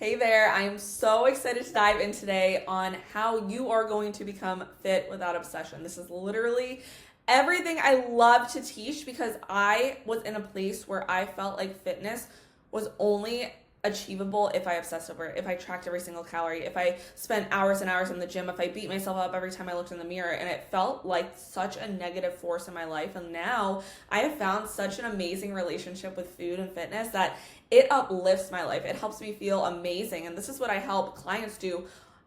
Hey there, I am so excited to dive in today on how you are going to become fit without obsession. This is literally everything I love to teach because I was in a place where I felt like fitness was only achievable if I obsessed over it, if I tracked every single calorie, if I spent hours and hours in the gym, if I beat myself up every time I looked in the mirror. And it felt like such a negative force in my life. And now I have found such an amazing relationship with food and fitness that it uplifts my life. It helps me feel amazing. And this is what I help clients do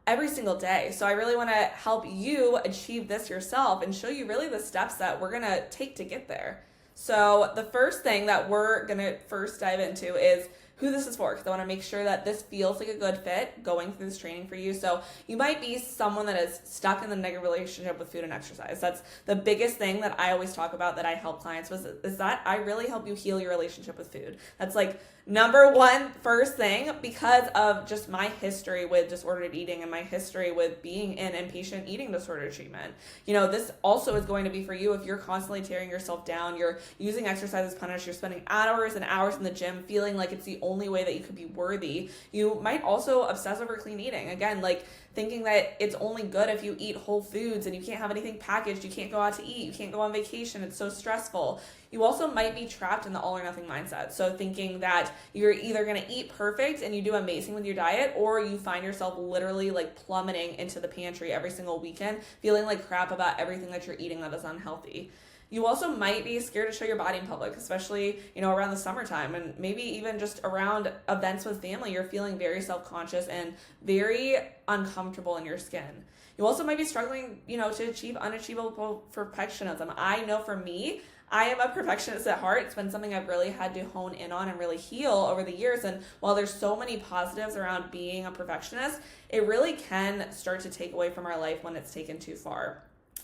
every single day. So I really want to help you achieve this yourself and show you really the steps that we're going to take to get there. So the first thing that we're going to first dive into is who this is for, because I want to make sure that this feels like a good fit going through this training for you. So you might be someone that is stuck in the negative relationship with food and exercise. That's the biggest thing that I always talk about that I help clients with, is that I really help you heal your relationship with food. That's like number one first thing, because of just my history with disordered eating and my history with being in inpatient eating disorder treatment. You know, this also is going to be for you if you're constantly tearing yourself down, you're using exercise as punish, you're spending hours and hours in the gym feeling like it's the only way that you could be worthy. You might also obsess over clean eating. Again, like thinking that it's only good if you eat whole foods and you can't have anything packaged, you can't go out to eat, you can't go on vacation, it's so stressful. You also might be trapped in the all or nothing mindset. So thinking that you're either going to eat perfect and you do amazing with your diet, or you find yourself literally like plummeting into the pantry every single weekend, feeling like crap about everything that you're eating that is unhealthy. You also might be scared to show your body in public, especially, around the summertime, and maybe even just around events with family. You're feeling very self-conscious and very uncomfortable in your skin. You also might be struggling, to achieve unachievable perfectionism. I know for me, I am a perfectionist at heart. It's been something I've really had to hone in on and really heal over the years. And while there's so many positives around being a perfectionist, it really can start to take away from our life when it's taken too far.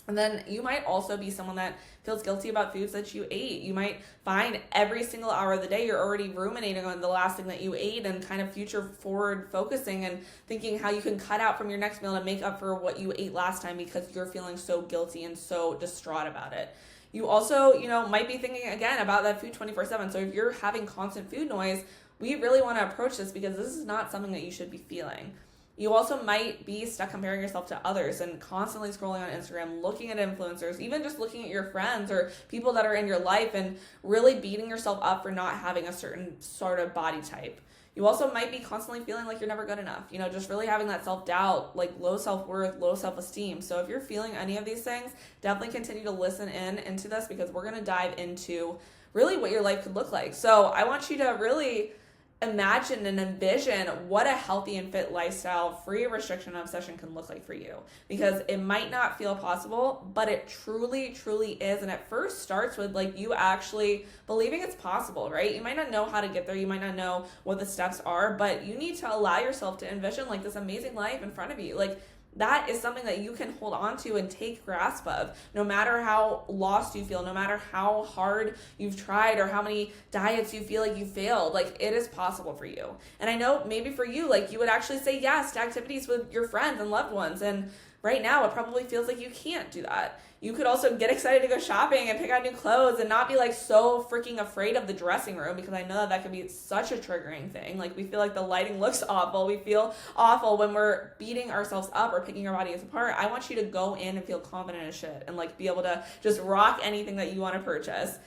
And then you might also be someone that feels guilty about foods that you ate. You might find every single hour of the day you're already ruminating on the last thing that you ate and kind of future forward focusing and thinking how you can cut out from your next meal to make up for what you ate last time because you're feeling so guilty and so distraught about it. You also, might be thinking again about that food 24/7. So if you're having constant food noise, we really want to approach this because this is not something that you should be feeling. You also might be stuck comparing yourself to others and constantly scrolling on Instagram, looking at influencers, even just looking at your friends or people that are in your life and really beating yourself up for not having a certain sort of body type. You also might be constantly feeling like you're never good enough, just really having that self-doubt, like low self-worth, low self-esteem. So if you're feeling any of these things, definitely continue to listen into this because we're going to dive into really what your life could look like. So I want you to really imagine and envision what a healthy and fit lifestyle free of restriction and obsession can look like for you, because it might not feel possible, but it truly is. And it first starts with like you actually believing it's possible, right? You might not know how to get there, you might not know what the steps are, but you need to allow yourself to envision like this amazing life in front of you. Like that is something that you can hold on to and take grasp of, no matter how lost you feel, no matter how hard you've tried or how many diets you feel like you failed. Like it is possible for you. And I know maybe for you, like you would actually say yes to activities with your friends and loved ones. And right now it probably feels like you can't do that. You could also get excited to go shopping and pick out new clothes and not be like so freaking afraid of the dressing room, because I know that can be such a triggering thing. Like we feel like the lighting looks awful. We feel awful when we're beating ourselves up or picking our bodies apart. I want you to go in and feel confident as shit and like be able to just rock anything that you want to purchase.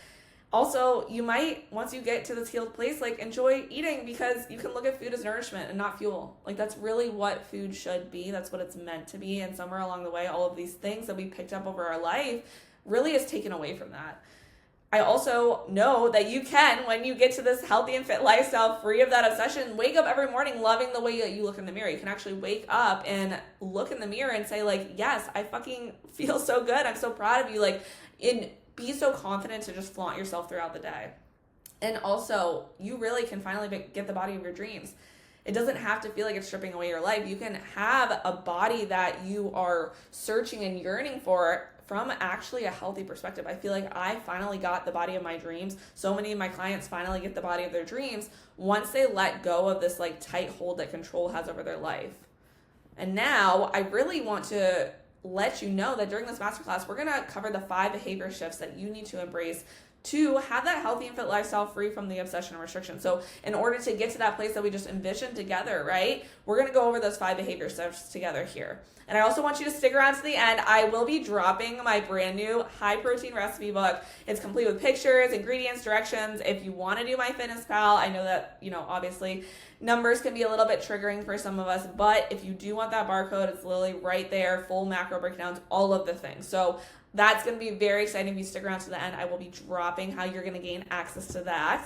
Also, you might, once you get to this healed place, like enjoy eating because you can look at food as nourishment and not fuel. Like that's really what food should be. That's what it's meant to be. And somewhere along the way, all of these things that we picked up over our life really is taken away from that. I also know that you can, when you get to this healthy and fit lifestyle free of that obsession, wake up every morning loving the way that you look in the mirror. You can actually wake up and look in the mirror and say like, yes, I fucking feel so good. I'm so proud of you. Like be so confident to just flaunt yourself throughout the day. And also, you really can finally get the body of your dreams. It doesn't have to feel like it's stripping away your life. You can have a body that you are searching and yearning for from actually a healthy perspective. I feel like I finally got the body of my dreams. So many of my clients finally get the body of their dreams once they let go of this like tight hold that control has over their life. And now I really want to let you know that during this masterclass, we're going to cover the 5 behavior shifts that you need to embrace to have that healthy and fit lifestyle free from the obsession and restriction. So in order to get to that place that we just envisioned together, right, we're going to go over those 5 behavior steps together here. And I also want you to stick around to the end. I will be dropping my brand new high protein recipe book. It's complete with pictures, ingredients, directions. If you want to do MyFitnessPal, I know that, obviously numbers can be a little bit triggering for some of us, but if you do want that barcode, it's literally right there, full macro breakdowns, all of the things. So that's going to be very exciting. If you stick around to the end, I will be dropping how you're going to gain access to that.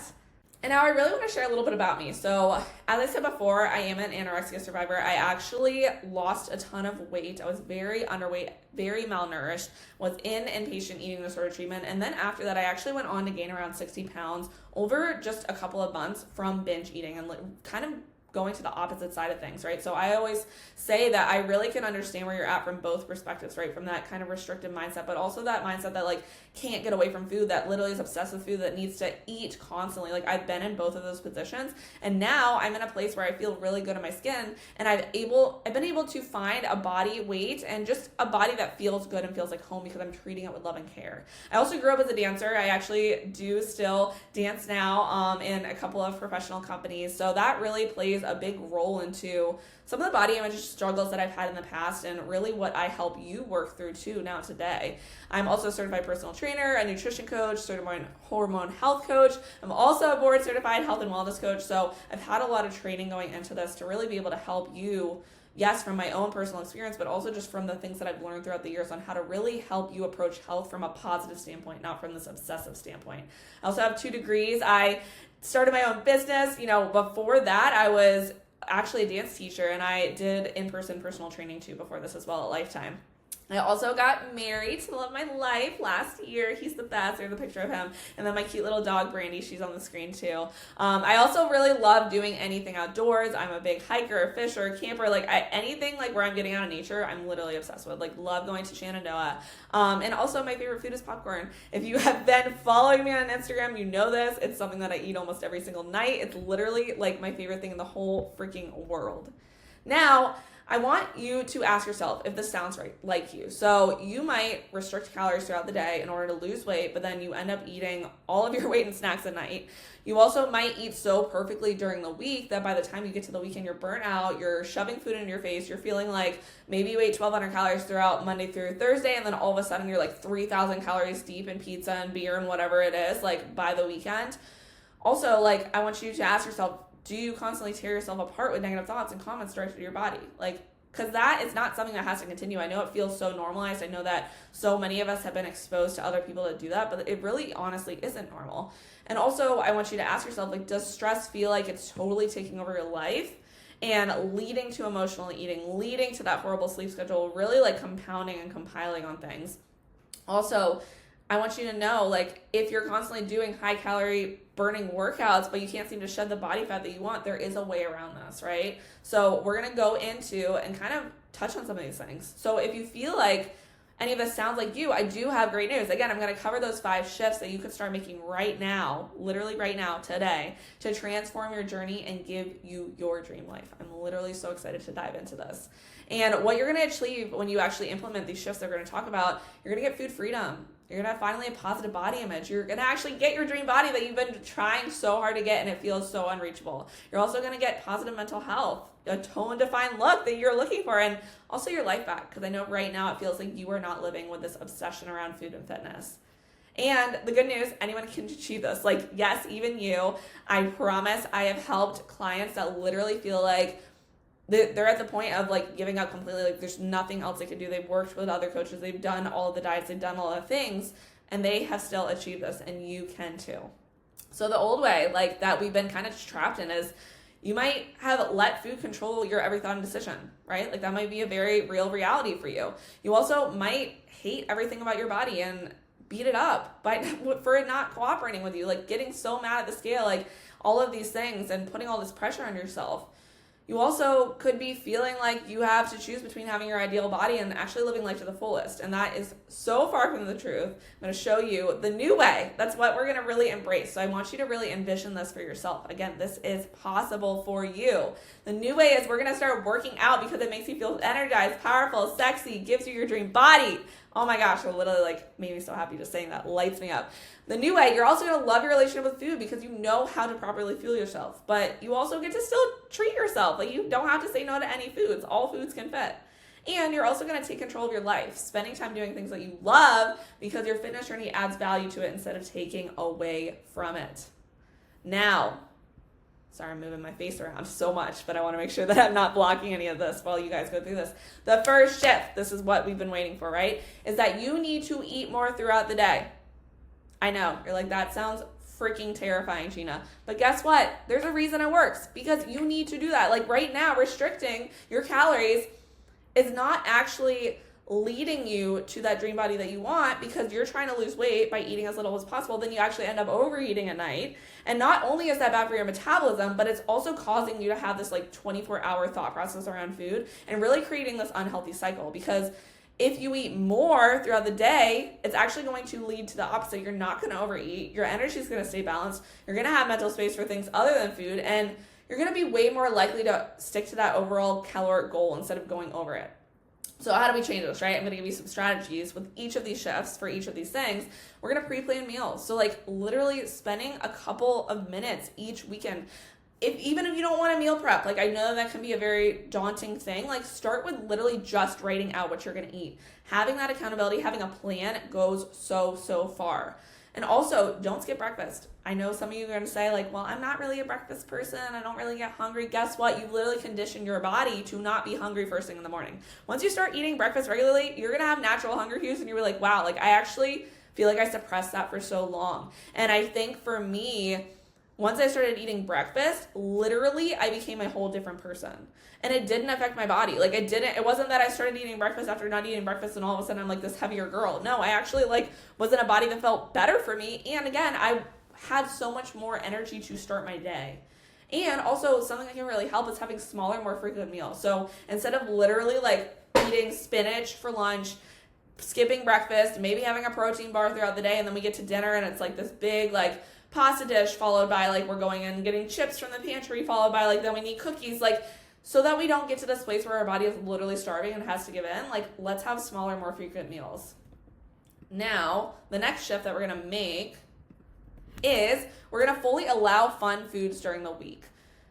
And now I really want to share a little bit about me. So as I said before, I am an anorexia survivor. I actually lost a ton of weight. I was very underweight, very malnourished, was in inpatient eating disorder treatment. And then after that, I actually went on to gain around 60 pounds over just a couple of months from binge eating and kind of going to the opposite side of things, right? So I always say that I really can understand where you're at from both perspectives, right? From that kind of restrictive mindset, but also that mindset that can't get away from food, that literally is obsessed with food, that needs to eat constantly. I've been in both of those positions, and now I'm in a place where I feel really good in my skin, and I've been able to find a body weight and just a body that feels good and feels like home because I'm treating it with love and care. I also grew up as a dancer. I actually do still dance now in a couple of professional companies, so that really plays a big role into some of the body image struggles that I've had in the past and really what I help you work through too now today. I'm also a certified personal trainer, a nutrition coach, certified hormone health coach. I'm also a board certified health and wellness coach. So I've had a lot of training going into this to really be able to help you, yes, from my own personal experience, but also just from the things that I've learned throughout the years on how to really help you approach health from a positive standpoint, not from this obsessive standpoint. I also have 2 degrees. I started my own business. Before that, I was actually a dance teacher, and I did in-person personal training too before this as well at Lifetime. I also got married to the love of my life last year. He's the best. There's a picture of him. And then my cute little dog, Brandy, she's on the screen too. I also really love doing anything outdoors. I'm a big hiker, fisher, camper, anything where I'm getting out of nature, I'm literally obsessed with. Love going to Shenandoah. And also my favorite food is popcorn. If you have been following me on Instagram, you know this. It's something that I eat almost every single night. It's literally my favorite thing in the whole freaking world. Now, I want you to ask yourself if this sounds right, like you. So you might restrict calories throughout the day in order to lose weight, but then you end up eating all of your weight in snacks at night. You also might eat so perfectly during the week that by the time you get to the weekend, you're burnt out, you're shoving food in your face, you're feeling like maybe you ate 1,200 calories throughout Monday through Thursday, and then all of a sudden you're 3,000 calories deep in pizza and beer and whatever it is, by the weekend. Also, I want you to ask yourself, do you constantly tear yourself apart with negative thoughts and comments directed to your body? Because that is not something that has to continue. I know it feels so normalized. I know that so many of us have been exposed to other people that do that, but it really honestly isn't normal. And also, I want you to ask yourself, does stress feel like it's totally taking over your life and leading to emotional eating, leading to that horrible sleep schedule, really compounding and compiling on things? Also, I want you to know, if you're constantly doing high calorie burning workouts, but you can't seem to shed the body fat that you want, there is a way around this, right? So we're going to go into and kind of touch on some of these things. So if you feel like any of this sounds like you, I do have great news. Again, I'm going to cover those 5 shifts that you could start making right now, literally right now, today, to transform your journey and give you your dream life. I'm literally so excited to dive into this. And what you're going to achieve when you actually implement these shifts that we're going to talk about, you're going to get food freedom. You're going to finally a positive body image. You're going to actually get your dream body that you've been trying so hard to get and it feels so unreachable. You're also going to get positive mental health, a tone-defined look that you're looking for, and also your life back. Because I know right now it feels like you are not living with this obsession around food and fitness. And the good news, anyone can achieve this. Yes, even you. I promise I have helped clients that literally feel like they're at the point of giving up completely. There's nothing else they can do. They've worked with other coaches. They've done all of the diets. They've done all the things, and they have still achieved this, and you can too. So the old way, that we've been kind of trapped in is you might have let food control your every thought and decision, right? That might be a very real reality for you. You also might hate everything about your body and beat it up for it not cooperating with you, getting so mad at the scale, all of these things and putting all this pressure on yourself. You also could be feeling like you have to choose between having your ideal body and actually living life to the fullest. And that is so far from the truth. I'm going to show you the new way. That's what we're going to really embrace. So I want you to really envision this for yourself. Again, this is possible for you. The new way is we're going to start working out because it makes you feel energized, powerful, sexy, gives you your dream body. Oh my gosh, it literally made me so happy just saying that. Lights me up. The new way, you're also going to love your relationship with food because you know how to properly fuel yourself. But you also get to still treat yourself. Like, you don't have to say no to any foods. All foods can fit. And you're also going to take control of your life, spending time doing things that you love because your fitness journey adds value to it instead of taking away from it. Now, sorry, I'm moving my face around so much, but I want to make sure that I'm not blocking any of this while you guys go through this. The first shift, this is what we've been waiting for, right? Is that you need to eat more throughout the day. I know, you're like, that sounds freaking terrifying, Gina. But guess what? There's a reason it works, because you need to do that. Like right now, restricting your calories is not actually leading you to that dream body that you want, because you're trying to lose weight by eating as little as possible. Then you actually end up overeating at night. And not only is that bad for your metabolism, but it's also causing you to have this like 24-hour thought process around food and really creating this unhealthy cycle. Because if you eat more throughout the day, it's actually going to lead to the opposite. You're not going to overeat. Your energy is going to stay balanced. You're going to have mental space for things other than food. And you're going to be way more likely to stick to that overall caloric goal instead of going over it. So how do we change this, right? I'm going to give you some strategies with each of these shifts for each of these things. We're going to pre-plan meals. So like literally spending a couple of minutes each weekend. Even if you don't want to meal prep, like I know that can be a very daunting thing, like start with literally just writing out what you're going to eat. Having that accountability, having a plan goes so far. And also, don't skip breakfast. I know some of you are going to say like, well, I'm not really a breakfast person. I don't really get hungry. Guess what? You've literally conditioned your body to not be hungry first thing in the morning. Once you start eating breakfast regularly, you're going to have natural hunger cues and you're like, wow, like I actually feel like I suppressed that for so long. And I think for me, once I started eating breakfast, literally I became a whole different person. And it didn't affect my body. Like it wasn't that I started eating breakfast after not eating breakfast and all of a sudden I'm like this heavier girl. No, I actually like was in a body that felt better for me. And again, I had so much more energy to start my day. And also something that can really help is having smaller, more frequent meals. So instead of literally like eating spinach for lunch, skipping breakfast, maybe having a protein bar throughout the day, and then we get to dinner and it's like this big like pasta dish followed by like we're going and getting chips from the pantry followed by like then we need cookies, like so that we don't get to this place where our body is literally starving and has to give in. Like let's have smaller, more frequent meals. Now the next shift that we're going to make is we're going to fully allow fun foods during the week.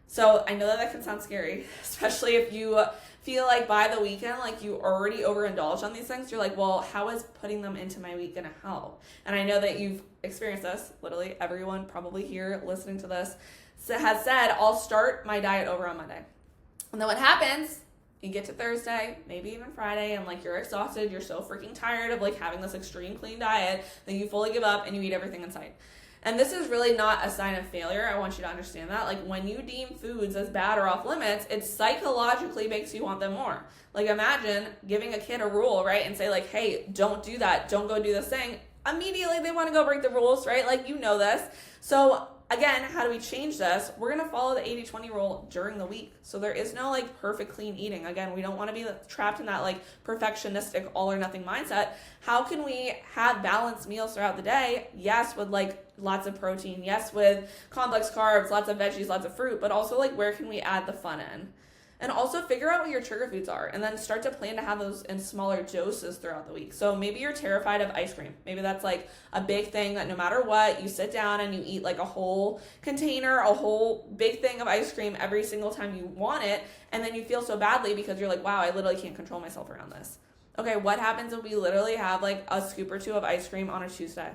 So I know that can sound scary, especially if you feel like by the weekend, like you already overindulge on these things. You're like, well, how is putting them into my week going to help? And I know that you've experienced this. Literally everyone probably here listening to this has said, I'll start my diet over on Monday. And then what happens, you get to Thursday, maybe even Friday, and like you're exhausted. You're so freaking tired of like having this extreme clean diet that you fully give up and you eat everything in sight. And this is really not a sign of failure. I want you to understand that. Like when you deem foods as bad or off limits, it psychologically makes you want them more. Like imagine giving a kid a rule, right? And say like, hey, don't do that. Don't go do this thing. Immediately they want to go break the rules, right? Like you know this. So again, how do we change this? We're going to follow the 80-20 rule during the week. So there is no like perfect clean eating. Again, we don't want to be trapped in that like perfectionistic all or nothing mindset. How can we have balanced meals throughout the day? Yes, with like lots of protein. Yes, with complex carbs, lots of veggies, lots of fruit, but also like where can we add the fun in? And also figure out what your trigger foods are and then start to plan to have those in smaller doses throughout the week. So maybe you're terrified of ice cream. Maybe that's like a big thing that no matter what, you sit down and you eat like a whole container, a whole big thing of ice cream every single time you want it. And then you feel so badly because you're like, wow, I literally can't control myself around this. Okay, what happens if we literally have like a scoop or two of ice cream on a Tuesday?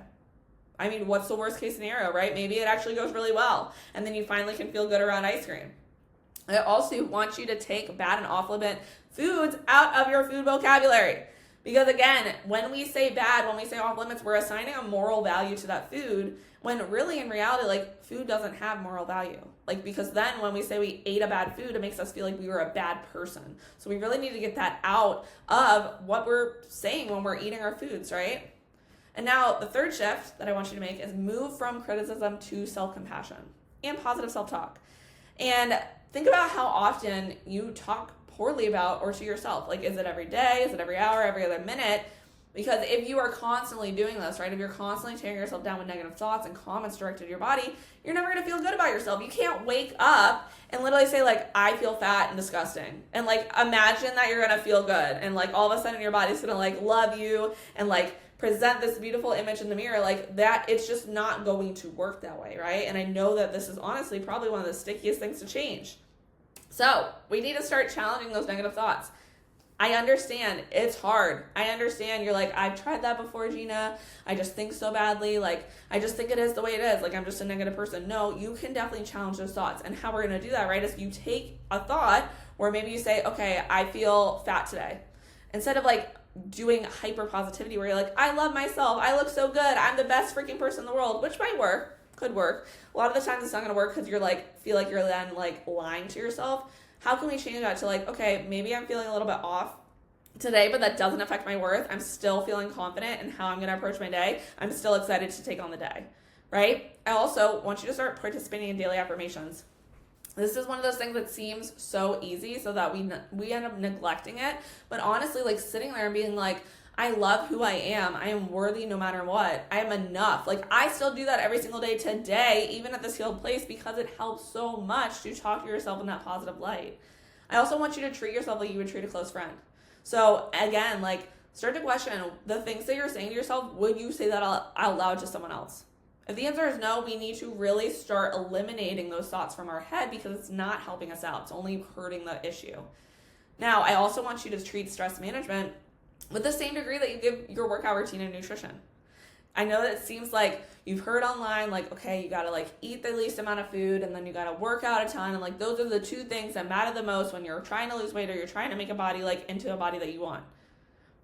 I mean, what's the worst case scenario, right? Maybe it actually goes really well. And then you finally can feel good around ice cream. I also want you to take bad and off-limit foods out of your food vocabulary. Because again, when we say bad, when we say off-limits, we're assigning a moral value to that food when really in reality, like food doesn't have moral value. Like because then when we say we ate a bad food, it makes us feel like we were a bad person. So we really need to get that out of what we're saying when we're eating our foods, right? And now the third shift that I want you to make is move from criticism to self-compassion and positive self-talk. And think about how often you talk poorly about or to yourself. Like, is it every day? Is it every hour, every other minute? Because if you are constantly doing this, right, if you're constantly tearing yourself down with negative thoughts and comments directed to your body, you're never going to feel good about yourself. You can't wake up and literally say, like, I feel fat and disgusting. And, like, imagine that you're going to feel good. And, like, all of a sudden your body's going to, like, love you and, like, present this beautiful image in the mirror, like that, it's just not going to work that way, right? And I know that this is honestly probably one of the stickiest things to change. So we need to start challenging those negative thoughts. I understand it's hard. I understand you're like, I've tried that before, Gina. I just think so badly. Like, I just think it is the way it is. Like, I'm just a negative person. No, you can definitely challenge those thoughts. And how we're going to do that, right, is you take a thought where maybe you say, okay, I feel fat today. Instead of like doing hyper positivity where you're like, I love myself. I look so good. I'm the best freaking person in the world, which might work, could work. A lot of the times it's not going to work because you're like, feel like you're then like lying to yourself. How can we change that to like, okay, maybe I'm feeling a little bit off today, but that doesn't affect my worth. I'm still feeling confident in how I'm going to approach my day. I'm still excited to take on the day, right? I also want you to start participating in daily affirmations. This is one of those things that seems so easy so that we end up neglecting it. But honestly, like sitting there and being like, I love who I am. I am worthy no matter what. I am enough. Like I still do that every single day today, even at this healed place, because it helps so much to talk to yourself in that positive light. I also want you to treat yourself like you would treat a close friend. So again, like start to question the things that you're saying to yourself. Would you say that out loud to someone else? If the answer is no, we need to really start eliminating those thoughts from our head because it's not helping us out. It's only hurting the issue. Now, I also want you to treat stress management with the same degree that you give your workout routine and nutrition. I know that it seems like you've heard online, like, okay, you got to like eat the least amount of food and then you got to work out a ton. And like, those are the two things that matter the most when you're trying to lose weight or you're trying to make a body like into a body that you want.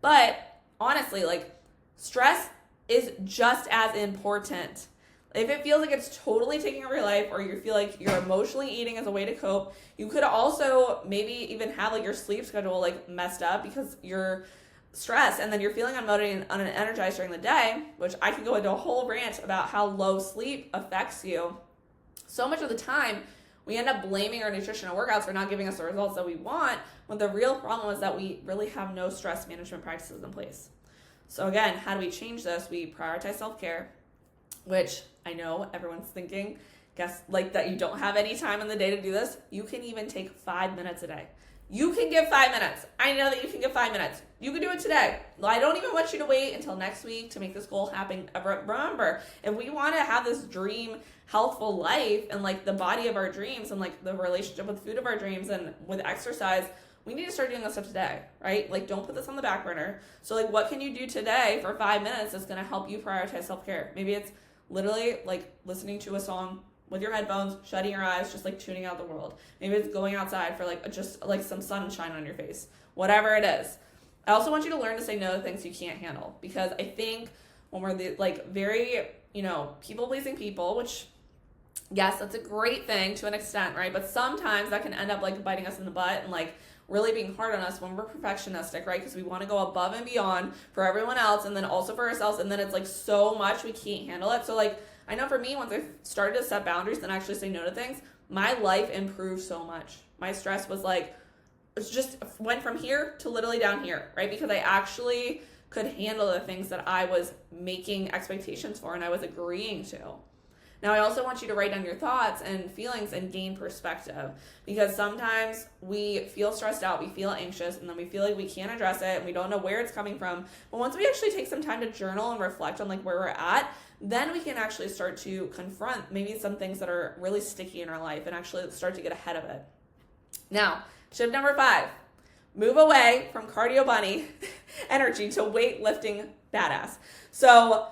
But honestly, like stress is just as important. If it feels like it's totally taking over your life or you feel like you're emotionally eating as a way to cope, you could also maybe even have like your sleep schedule like messed up because you're stressed and then you're feeling unmotivated and unenergized during the day, which I could go into a whole rant about how low sleep affects you. So much of the time, we end up blaming our nutrition and workouts for not giving us the results that we want, when the real problem is that we really have no stress management practices in place. So again, how do we change this? We prioritize self-care, which I know everyone's thinking, guess like that you don't have any time in the day to do this. You can even take 5 minutes a day. You can give 5 minutes. I know that you can give 5 minutes. You can do it today. I don't even want you to wait until next week to make this goal happen. Remember, if we want to have this dream, healthful life and like the body of our dreams and like the relationship with food of our dreams and with exercise, we need to start doing this stuff today, right? Like don't put this on the back burner. So like what can you do today for 5 minutes that's going to help you prioritize self-care? Maybe it's literally like listening to a song with your headphones, shutting your eyes, just like tuning out the world. Maybe it's going outside for like just like some sunshine on your face, whatever it is. I also want you to learn to say no to things you can't handle, because I think when we're like very, people-pleasing people, which yes, that's a great thing to an extent, right? But sometimes that can end up like biting us in the butt and like really being hard on us when we're perfectionistic, right? Because we want to go above and beyond for everyone else and then also for ourselves. And then it's like so much we can't handle it. So like, I know for me, once I started to set boundaries and actually say no to things, my life improved so much. My stress was like, it just went from here to literally down here, right? Because I actually could handle the things that I was making expectations for and I was agreeing to. Now, I also want you to write down your thoughts and feelings and gain perspective, because sometimes we feel stressed out, we feel anxious, and then we feel like we can't address it and we don't know where it's coming from. But once we actually take some time to journal and reflect on like where we're at, then we can actually start to confront maybe some things that are really sticky in our life and actually start to get ahead of it. Now, tip number 5, move away from cardio bunny energy to weightlifting badass. So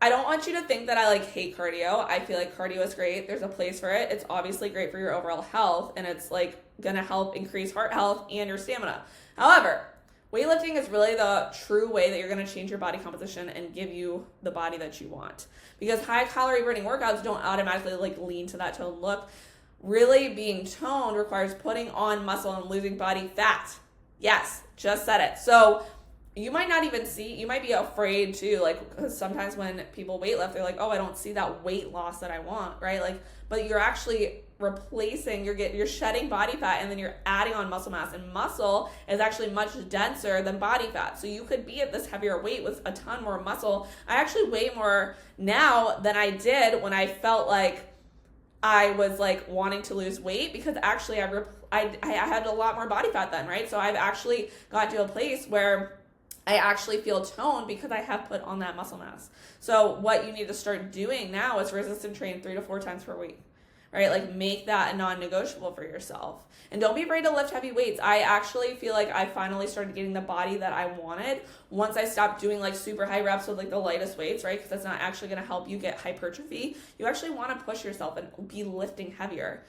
I don't want you to think that I like hate cardio. I feel like cardio is great. There's a place for it. It's obviously great for your overall health, and it's like gonna help increase heart health and your stamina. However, weightlifting is really the true way that you're gonna change your body composition and give you the body that you want. Because high calorie burning workouts don't automatically like lean to that toned look. Really being toned requires putting on muscle and losing body fat. Yes, just said it. So you might not even see, you might be afraid too, like, because sometimes when people weightlift, they're like, oh, I don't see that weight loss that I want, right? Like, but you're actually replacing, you're shedding body fat and then you're adding on muscle mass, and muscle is actually much denser than body fat. So you could be at this heavier weight with a ton more muscle. I actually weigh more now than I did when I felt like I was like wanting to lose weight, because actually I had a lot more body fat then, right? So I've actually got to a place where I actually feel toned because I have put on that muscle mass. So what you need to start doing now is resistance train 3 to 4 times per week, right? Like make that a non-negotiable for yourself. And don't be afraid to lift heavy weights. I actually feel like I finally started getting the body that I wanted once I stopped doing like super high reps with like the lightest weights, right? Because that's not actually going to help you get hypertrophy. You actually want to push yourself and be lifting heavier.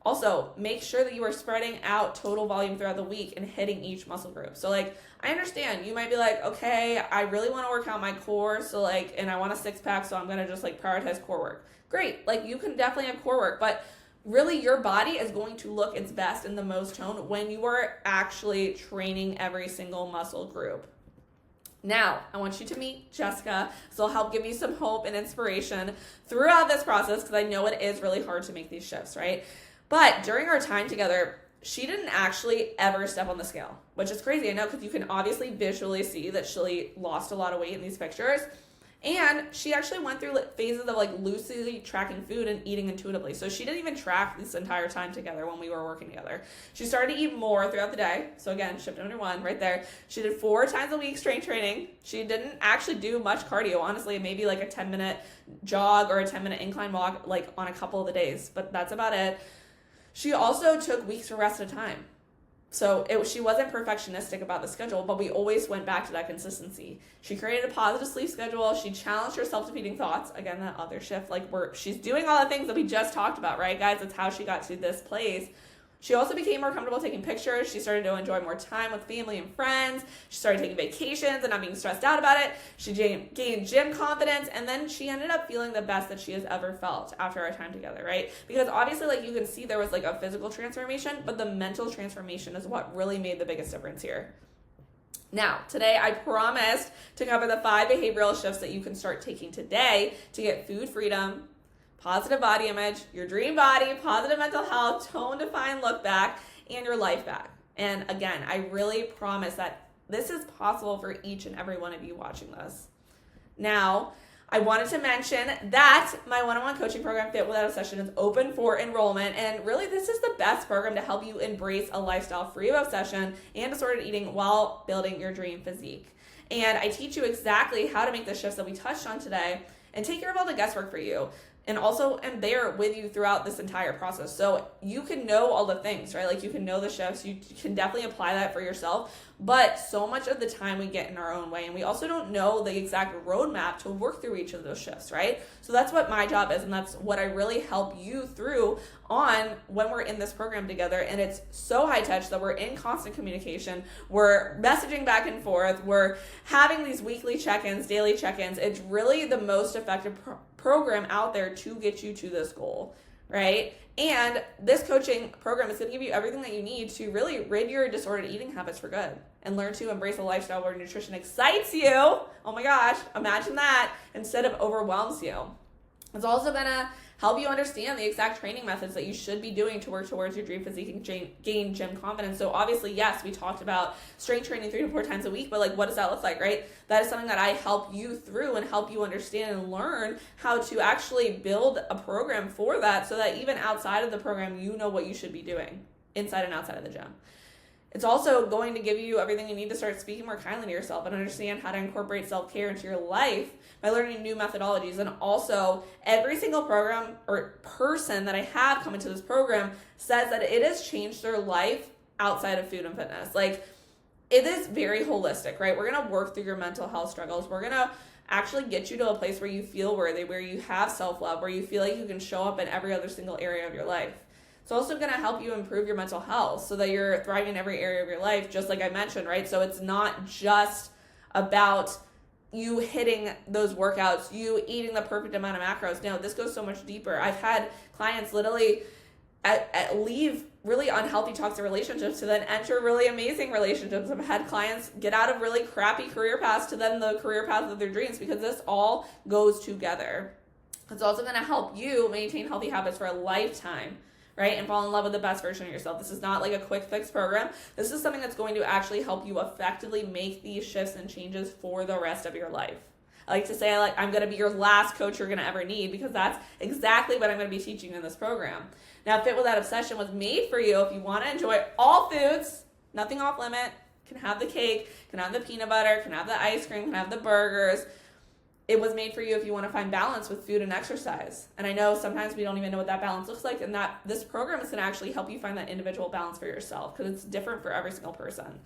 Also, make sure that you are spreading out total volume throughout the week and hitting each muscle group. So like, I understand you might be like, okay, I really want to work out my core. So like, and I want a 6-pack. So I'm going to just like prioritize core work. Great. Like you can definitely have core work, but really your body is going to look its best and the most toned when you are actually training every single muscle group. Now, I want you to meet Jessica, so I'll help give you some hope and inspiration throughout this process because I know it is really hard to make these shifts, right? But during our time together, she didn't actually ever step on the scale, which is crazy. I know because you can obviously visually see that she lost a lot of weight in these pictures. And she actually went through phases of like loosely tracking food and eating intuitively. So she didn't even track this entire time together when we were working together. She started to eat more throughout the day. So again, shift number 1 right there. She did 4 times a week strength training. She didn't actually do much cardio, honestly, maybe like a 10-minute jog or a 10-minute incline walk like on a couple of the days, but that's about it. She also took weeks for rest at a time. So she wasn't perfectionistic about the schedule, but we always went back to that consistency. She created a positive sleep schedule. She challenged her self-defeating thoughts. Again, that other shift, she's doing all the things that we just talked about, right, guys? That's how she got to this place. She also became more comfortable taking pictures. She started to enjoy more time with family and friends. She started taking vacations and not being stressed out about it. She gained gym confidence, and then she ended up feeling the best that she has ever felt after our time together, right? Because obviously, like you can see, there was like a physical transformation, but the mental transformation is what really made the biggest difference here. Now, today I promised to cover the 5 behavioral shifts that you can start taking today to get food freedom, positive body image, your dream body, positive mental health, tone, define, look back, and your life back. And again, I really promise that this is possible for each and every one of you watching this. Now, I wanted to mention that my one-on-one coaching program, Fit Without Obsession, is open for enrollment. And really, this is the best program to help you embrace a lifestyle free of obsession and disordered eating while building your dream physique. And I teach you exactly how to make the shifts that we touched on today and take care of all the guesswork for you. And also am there with you throughout this entire process. So you can know all the things, right? Like you can know the shifts, you can definitely apply that for yourself. But so much of the time we get in our own way, and we also don't know the exact roadmap to work through each of those shifts, right? So that's what my job is, and that's what I really help you through on when we're in this program together. And it's so high touch that we're in constant communication. We're messaging back and forth. We're having these weekly check-ins, daily check-ins. It's really the most effective program out there to get you to this goal, right? And this coaching program is going to give you everything that you need to really rid your disordered eating habits for good and learn to embrace a lifestyle where nutrition excites you. Oh my gosh, imagine that, instead of overwhelms you. It's also going to help you understand the exact training methods that you should be doing to work towards your dream physique and gain gym confidence. So obviously, yes, we talked about strength training 3 to 4 times a week, but like, what does that look like, right? That is something that I help you through and help you understand and learn how to actually build a program for that, so that even outside of the program, you know what you should be doing inside and outside of the gym. It's also going to give you everything you need to start speaking more kindly to yourself and understand how to incorporate self-care into your life by learning new methodologies. And also, every single program or person that I have come into this program says that it has changed their life outside of food and fitness. Like, it is very holistic, right? We're going to work through your mental health struggles. We're going to actually get you to a place where you feel worthy, where you have self-love, where you feel like you can show up in every other single area of your life. It's also going to help you improve your mental health so that you're thriving in every area of your life, just like I mentioned, right? So it's not just about you hitting those workouts, you eating the perfect amount of macros. No, this goes so much deeper. I've had clients literally leave really unhealthy, toxic relationships to then enter really amazing relationships. I've had clients get out of really crappy career paths to then the career path of their dreams, because this all goes together. It's also going to help you maintain healthy habits for a lifetime, right? And fall in love with the best version of yourself. This is not like a quick fix program. This is something that's going to actually help you effectively make these shifts and changes for the rest of your life. I like to say, I'm going to be your last coach you're going to ever need, because that's exactly what I'm going to be teaching in this program. Now, Fit Without Obsession was made for you if you want to enjoy all foods, nothing off limit, Can have the cake, can have the peanut butter, can have the ice cream, can have the burgers. It was made for you if you want to find balance with food and exercise. And I know sometimes we don't even know what that balance looks like, and that this program is going to actually help you find that individual balance for yourself, because it's different for every single person.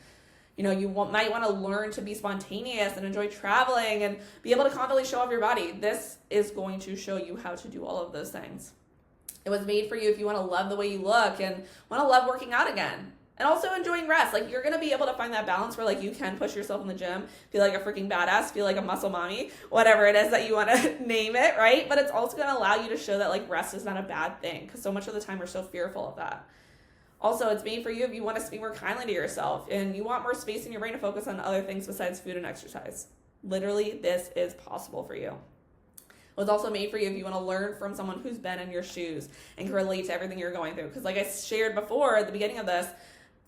You know, you might want to learn to be spontaneous and enjoy traveling and be able to confidently show off your body. This is going to show you how to do all of those things. It was made for you if you want to love the way you look and want to love working out again. And also enjoying rest. Like, you're going to be able to find that balance where, like, you can push yourself in the gym, feel like a freaking badass, feel like a muscle mommy, whatever it is that you want to name it, right? But it's also going to allow you to show that, like, rest is not a bad thing, because so much of the time we're so fearful of that. Also, it's made for you if you want to speak more kindly to yourself and you want more space in your brain to focus on other things besides food and exercise. Literally, this is possible for you. It was also made for you if you want to learn from someone who's been in your shoes and can relate to everything you're going through. Because like I shared before at the beginning of this,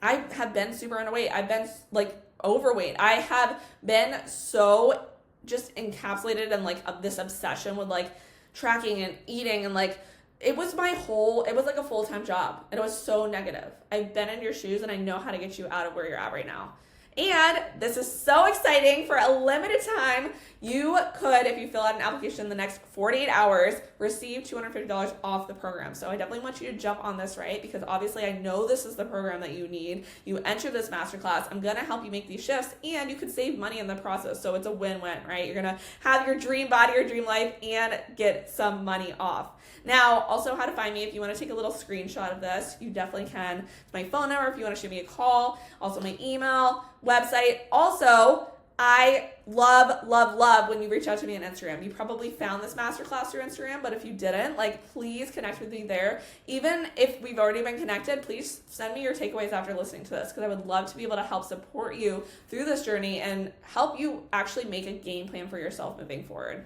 I have been super underweight. I've been like overweight. I have been so just encapsulated in like this obsession with like tracking and eating, and like it was like a full-time job, and it was so negative. I've been in your shoes, and I know how to get you out of where you're at right now. And this is so exciting. For a limited time, you could, if you fill out an application in the next 48 hours, receive $250 off the program. So I definitely want you to jump on this, right? Because obviously I know this is the program that you need. You enter this masterclass. I'm going to help you make these shifts, and you could save money in the process. So it's a win-win, right? You're going to have your dream body, your dream life, and get some money off. Now, also how to find me. If you want to take a little screenshot of this, you definitely can. It's my phone number if you want to shoot me a call. Also my email, website. Also, I love when you reach out to me on Instagram. You probably found this masterclass through Instagram, but if you didn't, like, please connect with me there. Even if we've already been connected, please send me your takeaways after listening to this, because I would love to be able to help support you through this journey and help you actually make a game plan for yourself moving forward.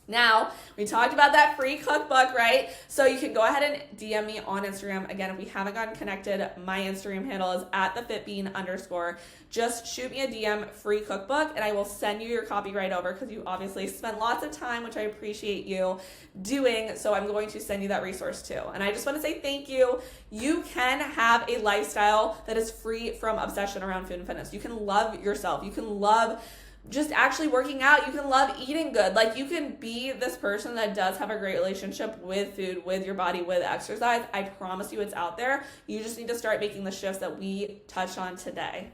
Now, we talked about that free cookbook, right? So you can go ahead and DM me on Instagram. Again, if we haven't gotten connected, my Instagram handle is @thefitbean_. Just shoot me a DM, free cookbook, and I will send you your copy right over, because you obviously spent lots of time, which I appreciate you doing. So I'm going to send you that resource too. And I just want to say thank you. You can have a lifestyle that is free from obsession around food and fitness. You can love yourself. You can love just actually working out. You can love eating good. Like, you can be this person that does have a great relationship with food, with your body, with exercise. I promise you it's out there. You just need to start making the shifts that we touched on today.